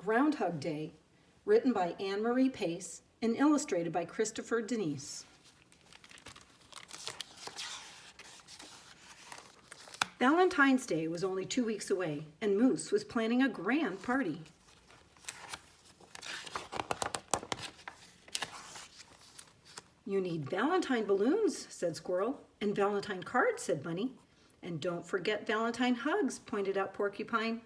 Groundhug Day, written by Anne-Marie Pace and illustrated by Christopher Denise. Valentine's Day was only 2 weeks away, and Moose was planning a grand party. "You need Valentine balloons," said Squirrel, "and Valentine cards," said Bunny. "And don't forget Valentine hugs," pointed out Porcupine.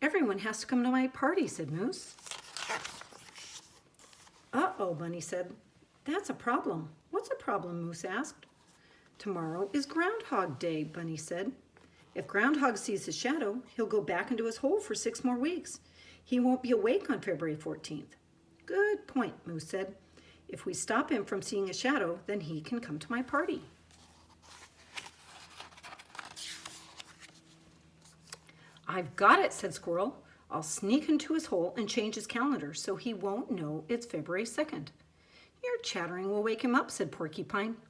"Everyone has to come to my party," said Moose. "Uh-oh," Bunny said. "That's a problem." "What's a problem?" Moose asked. "Tomorrow is Groundhog Day," Bunny said. "If Groundhog sees his shadow, he'll go back into his hole for 6 more weeks. He won't be awake on February 14th. "Good point," Moose said. "If we stop him from seeing a shadow, then he can come to my party." "I've got it," said Squirrel. "I'll sneak into his hole and change his calendar so he won't know it's February 2nd. "Your chattering will wake him up," said Porcupine.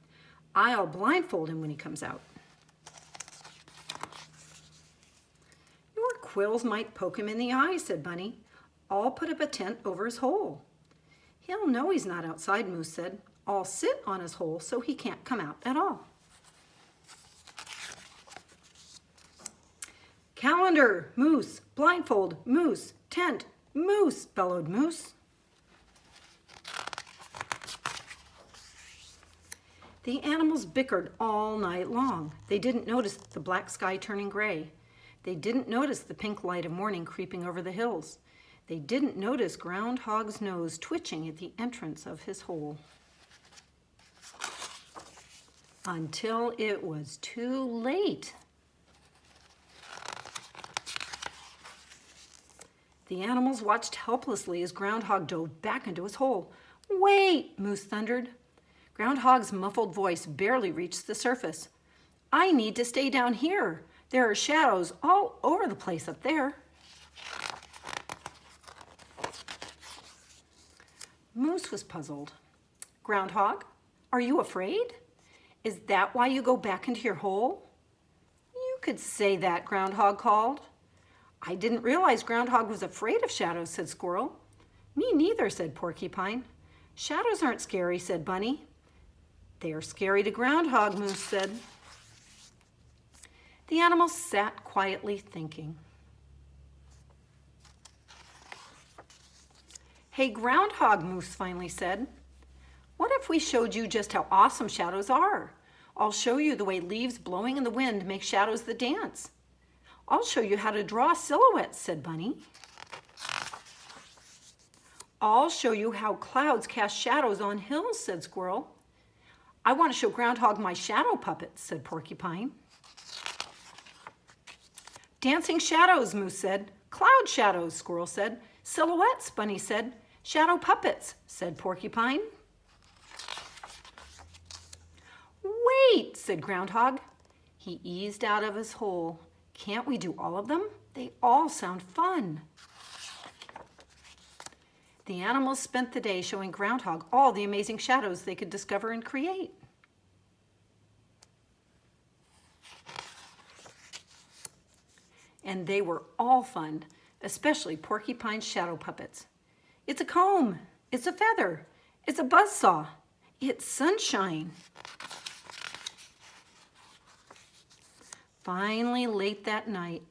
"I'll blindfold him when he comes out." "Your quills might poke him in the eye," said Bunny. "I'll put up a tent over his hole." "He'll know he's not outside," Moose said. "I'll sit on his hole so he can't come out at all." "Calendar, Moose, blindfold, Moose, tent, Moose," bellowed Moose. The animals bickered all night long. They didn't notice the black sky turning gray. They didn't notice the pink light of morning creeping over the hills. They didn't notice Groundhog's nose twitching at the entrance of his hole. Until it was too late. The animals watched helplessly as Groundhog dove back into his hole. "Wait!" Moose thundered. Groundhog's muffled voice barely reached the surface. "I need to stay down here. There are shadows all over the place up there." Moose was puzzled. "Groundhog, are you afraid? Is that why you go back into your hole?" "You could say that," Groundhog called. "I didn't realize Groundhog was afraid of shadows," said Squirrel. "Me neither," said Porcupine. "Shadows aren't scary," said Bunny. "They are scary to Groundhog," Moose said. The animals sat quietly thinking. "Hey, Groundhog," Moose finally said. "What if we showed you just how awesome shadows are? I'll show you the way leaves blowing in the wind make shadows that dance." "I'll show you how to draw silhouettes," said Bunny. "I'll show you how clouds cast shadows on hills," said Squirrel. "I want to show Groundhog my shadow puppets," said Porcupine. "Dancing shadows," Moose said. "Cloud shadows," Squirrel said. "Silhouettes," Bunny said. "Shadow puppets," said Porcupine. "Wait," said Groundhog. He eased out of his hole. "Can't we do all of them? They all sound fun." The animals spent the day showing Groundhog all the amazing shadows they could discover and create. And they were all fun, especially Porcupine's shadow puppets. "It's a comb, it's a feather, it's a buzzsaw, it's sunshine." Finally, late that night,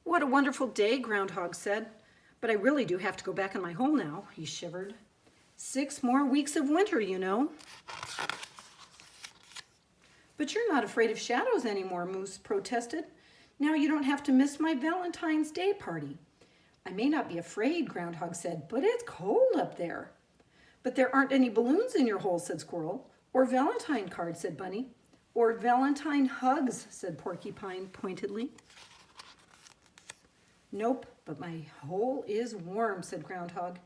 "What a wonderful day," Groundhog said. "But I really do have to go back in my hole now," he shivered. 6 more weeks of winter, you know." "But you're not afraid of shadows anymore," Moose protested. "Now you don't have to miss my Valentine's Day party." "I may not be afraid," Groundhog said, "but it's cold up there." "But there aren't any balloons in your hole," said Squirrel. "Or Valentine cards," said Bunny. "Or Valentine hugs," said Porcupine pointedly. "Nope, but my hole is warm," said Groundhog.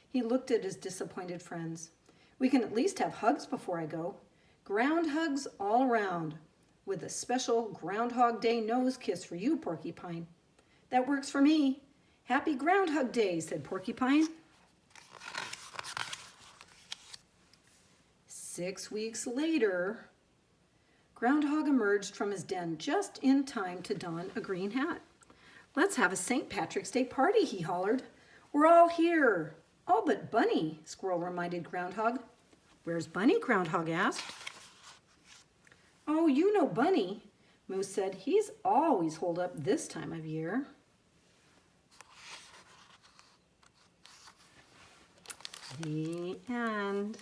He looked at his disappointed friends. "We can at least have hugs before I go. Ground hugs all around, with a special Groundhog Day nose kiss for you, Porcupine." "That works for me. Happy Groundhog Day," said Porcupine. 6 weeks later, Groundhog emerged from his den just in time to don a green hat. "Let's have a St. Patrick's Day party," he hollered. We're all here. All but Bunny, Squirrel reminded Groundhog. Where's Bunny? Groundhog asked. Oh, you know Bunny, Moose said. He's always holed up this time of year. The end.